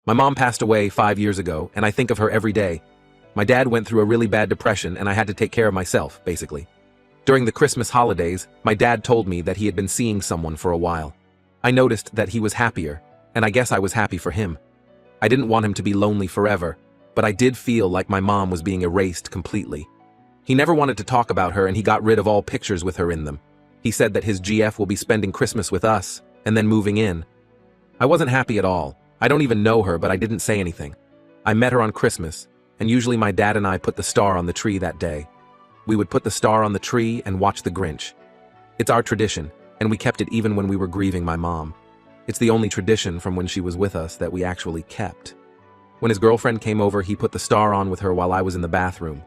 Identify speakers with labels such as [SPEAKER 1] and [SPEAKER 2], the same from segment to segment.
[SPEAKER 1] My mom passed away 5 years ago, and I think of her every day. My dad went through a really bad depression, and I had to take care of myself, basically. During the Christmas holidays, my dad told me that he had been seeing someone for a while. I noticed that he was happier, and I guess I was happy for him. I didn't want him to be lonely forever, but I did feel like my mom was being erased completely. He never wanted to talk about her, and he got rid of all pictures with her in them. He said that his GF will be spending Christmas with us, and then moving in. I wasn't happy at all. I don't even know her, but I didn't say anything. I met her on Christmas, and usually my dad and I put the star on the tree that day. We would put the star on the tree and watch The Grinch. It's our tradition, and we kept it even when we were grieving my mom. It's the only tradition from when she was with us that we actually kept. When his girlfriend came over, he put the star on with her while I was in the bathroom.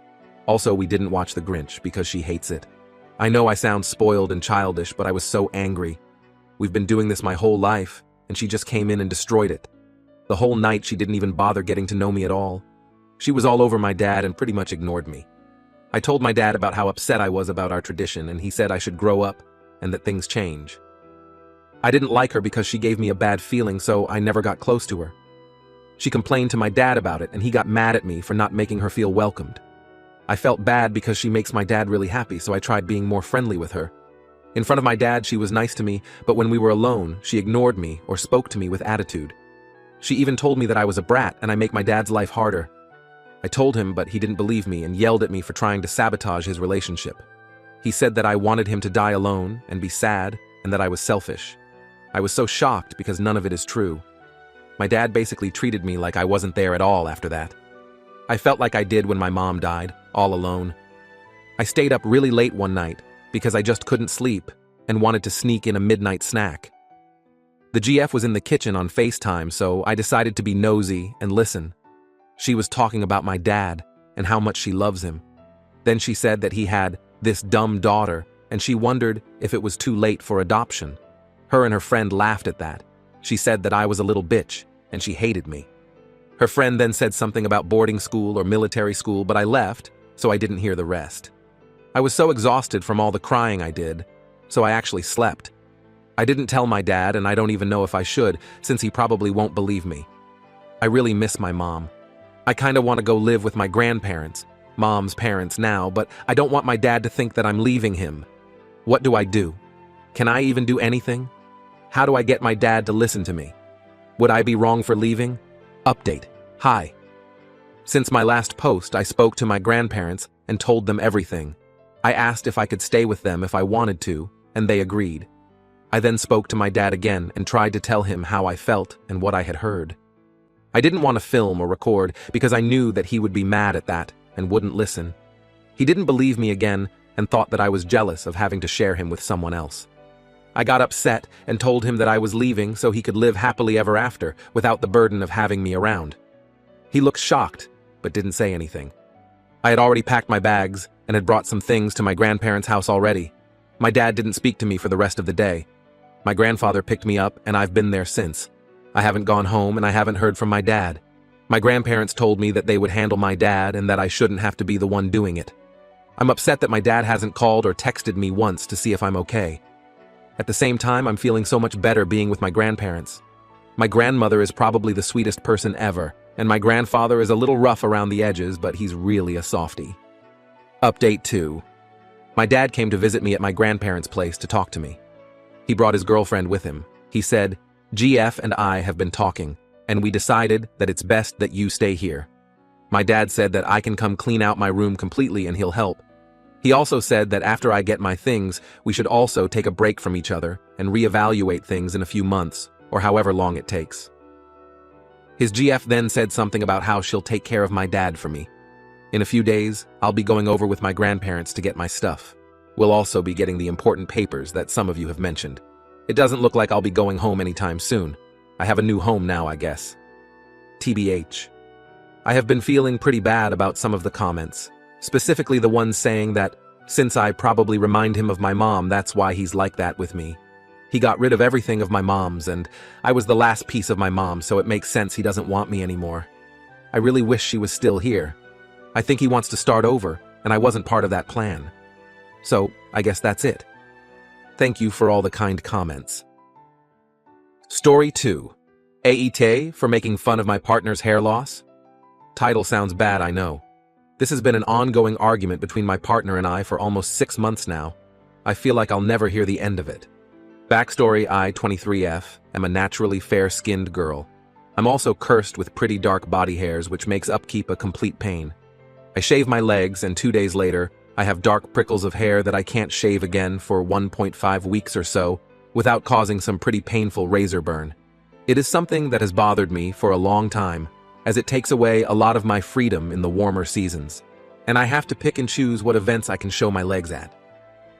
[SPEAKER 1] Also, we didn't watch The Grinch because she hates it. I know I sound spoiled and childish, but I was so angry. We've been doing this my whole life, and she just came in and destroyed it. The whole night she didn't even bother getting to know me at all. She was all over my dad and pretty much ignored me. I told my dad about how upset I was about our tradition, and he said I should grow up and that things change. I didn't like her because she gave me a bad feeling, so I never got close to her. She complained to my dad about it, and he got mad at me for not making her feel welcomed. I felt bad because she makes my dad really happy, so I tried being more friendly with her. In front of my dad, she was nice to me, but when we were alone, she ignored me or spoke to me with attitude. She even told me that I was a brat and I make my dad's life harder. I told him, but he didn't believe me and yelled at me for trying to sabotage his relationship. He said that I wanted him to die alone and be sad and that I was selfish. I was so shocked because none of it is true. My dad basically treated me like I wasn't there at all after that. I felt like I did when my mom died, all alone. I stayed up really late one night because I just couldn't sleep and wanted to sneak in a midnight snack. The GF was in the kitchen on FaceTime, so I decided to be nosy and listen. She was talking about my dad and how much she loves him. Then she said that he had this dumb daughter, and she wondered if it was too late for adoption. Her and her friend laughed at that. She said that I was a little bitch, and she hated me. Her friend then said something about boarding school or military school, but I left, so I didn't hear the rest. I was so exhausted from all the crying I did, so I actually slept. I didn't tell my dad, and I don't even know if I should, since he probably won't believe me. I really miss my mom. I kinda want to go live with my grandparents, mom's parents now, but I don't want my dad to think that I'm leaving him. What do I do? Can I even do anything? How do I get my dad to listen to me? Would I be wrong for leaving? Update. Hi. Since my last post, I spoke to my grandparents and told them everything. I asked if I could stay with them if I wanted to, and they agreed. I then spoke to my dad again and tried to tell him how I felt and what I had heard. I didn't want to film or record because I knew that he would be mad at that and wouldn't listen. He didn't believe me again and thought that I was jealous of having to share him with someone else. I got upset and told him that I was leaving so he could live happily ever after without the burden of having me around. He looked shocked, but didn't say anything. I had already packed my bags and had brought some things to my grandparents' house already. My dad didn't speak to me for the rest of the day. My grandfather picked me up, and I've been there since. I haven't gone home, and I haven't heard from my dad. My grandparents told me that they would handle my dad and that I shouldn't have to be the one doing it. I'm upset that my dad hasn't called or texted me once to see if I'm okay. At the same time, I'm feeling so much better being with my grandparents. My grandmother is probably the sweetest person ever, and my grandfather is a little rough around the edges, but he's really a softie. Update 2. My dad came to visit me at my grandparents' place to talk to me. He brought his girlfriend with him. He said, "GF and I have been talking, and we decided that it's best that you stay here." My dad said that I can come clean out my room completely and he'll help. He also said that after I get my things, we should also take a break from each other and reevaluate things in a few months, or however long it takes. His GF then said something about how she'll take care of my dad for me. In a few days, I'll be going over with my grandparents to get my stuff. We'll also be getting the important papers that some of you have mentioned. It doesn't look like I'll be going home anytime soon. I have a new home now, I guess. TBH. I have been feeling pretty bad about some of the comments, specifically the ones saying that since I probably remind him of my mom, that's why he's like that with me. He got rid of everything of my mom's, and I was the last piece of my mom, so it makes sense he doesn't want me anymore. I really wish she was still here. I think he wants to start over, and I wasn't part of that plan. So, I guess that's it. Thank you for all the kind comments. Story 2. AET for making fun of my partner's hair loss? Title sounds bad, I know. This has been an ongoing argument between my partner and I for almost 6 months now. I feel like I'll never hear the end of it. Backstory: I, 23F, am a naturally fair-skinned girl. I'm also cursed with pretty dark body hairs, which makes upkeep a complete pain. I shave my legs, and 2 days later, I have dark prickles of hair that I can't shave again for 1.5 weeks or so without causing some pretty painful razor burn. It is something that has bothered me for a long time, as it takes away a lot of my freedom in the warmer seasons, and I have to pick and choose what events I can show my legs at.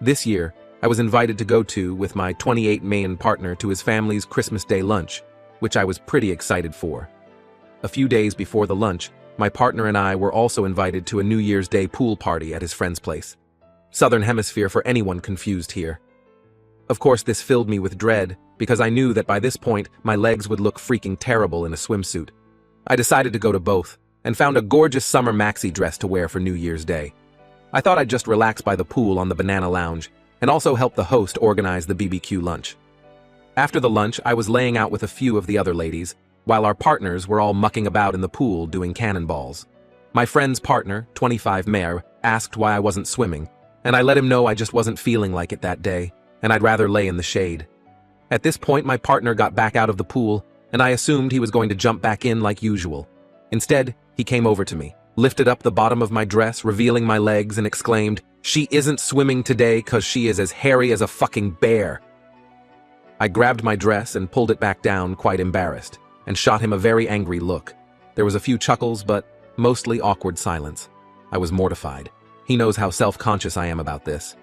[SPEAKER 1] This year, I was invited to go to with my 28 Mayan partner to his family's Christmas Day lunch, which I was pretty excited for. A few days before the lunch, my partner and I were also invited to a New Year's Day pool party at his friend's place. Southern Hemisphere for anyone confused here. Of course, this filled me with dread, because I knew that by this point, my legs would look freaking terrible in a swimsuit. I decided to go to both, and found a gorgeous summer maxi dress to wear for New Year's Day. I thought I'd just relax by the pool on the banana lounge, and also help the host organize the BBQ lunch. After the lunch, I was laying out with a few of the other ladies, while our partners were all mucking about in the pool doing cannonballs. My friend's partner, 25 Mare, asked why I wasn't swimming, and I let him know I just wasn't feeling like it that day, and I'd rather lay in the shade. At this point, my partner got back out of the pool, and I assumed he was going to jump back in like usual. Instead, he came over to me, lifted up the bottom of my dress, revealing my legs, and exclaimed, "She isn't swimming today 'cause she is as hairy as a fucking bear." I grabbed my dress and pulled it back down, quite embarrassed, and shot him a very angry look. There was a few chuckles, but mostly awkward silence. I was mortified. He knows how self-conscious I am about this.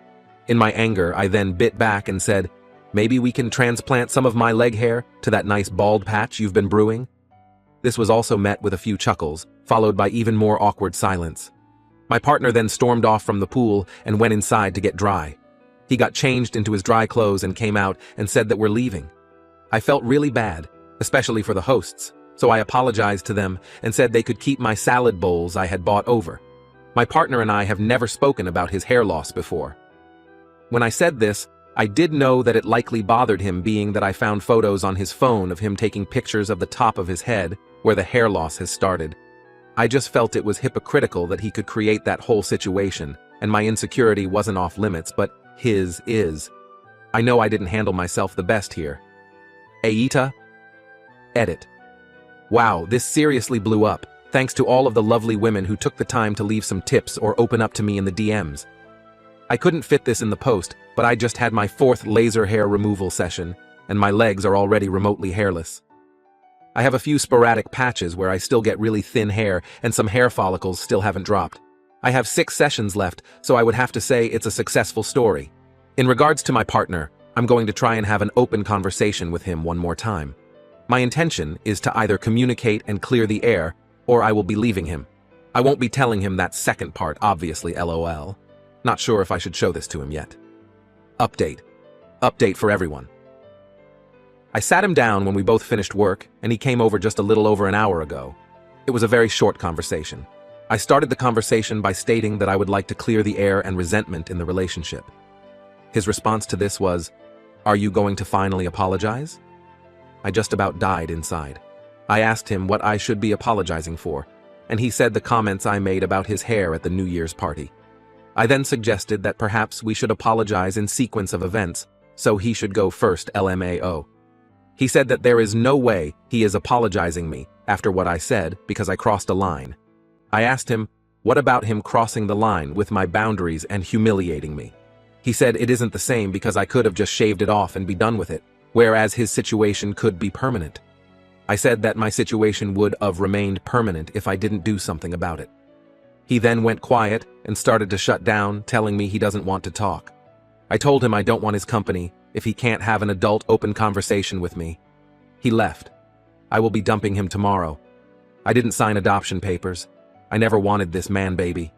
[SPEAKER 1] In my anger, I then bit back and said, "Maybe we can transplant some of my leg hair to that nice bald patch you've been brewing?" This was also met with a few chuckles, followed by even more awkward silence. My partner then stormed off from the pool and went inside to get dry. He got changed into his dry clothes and came out and said that we're leaving. I felt really bad, especially for the hosts, so I apologized to them and said they could keep my salad bowls I had bought over. My partner and I have never spoken about his hair loss before. When I said this, I did know that it likely bothered him, being that I found photos on his phone of him taking pictures of the top of his head, where the hair loss has started. I just felt it was hypocritical that he could create that whole situation, and my insecurity wasn't off limits, but his is. I know I didn't handle myself the best here. Aita? Edit. Wow, this seriously blew up, thanks to all of the lovely women who took the time to leave some tips or open up to me in the DMs. I couldn't fit this in the post, but I just had my 4th laser hair removal session, and my legs are already remotely hairless. I have a few sporadic patches where I still get really thin hair, and some hair follicles still haven't dropped. I have 6 sessions left, so I would have to say it's a successful story. In regards to my partner, I'm going to try and have an open conversation with him one more time. My intention is to either communicate and clear the air, or I will be leaving him. I won't be telling him that second part, obviously, LOL. Not sure if I should show this to him yet. Update. Update for everyone. I sat him down when we both finished work, and he came over just a little over an hour ago. It was a very short conversation. I started the conversation by stating that I would like to clear the air and resentment in the relationship. His response to this was, "Are you going to finally apologize?" I just about died inside. I asked him what I should be apologizing for, and he said the comments I made about his hair at the New Year's party. I then suggested that perhaps we should apologize in sequence of events, so he should go first, LMAO. He said that there is no way he is apologizing me after what I said because I crossed a line. I asked him, what about him crossing the line with my boundaries and humiliating me? He said it isn't the same because I could have just shaved it off and be done with it, whereas his situation could be permanent. I said that my situation would have remained permanent if I didn't do something about it. He then went quiet and started to shut down, telling me he doesn't want to talk. I told him I don't want his company if he can't have an adult open conversation with me. He left. I will be dumping him tomorrow. I didn't sign adoption papers. I never wanted this man baby.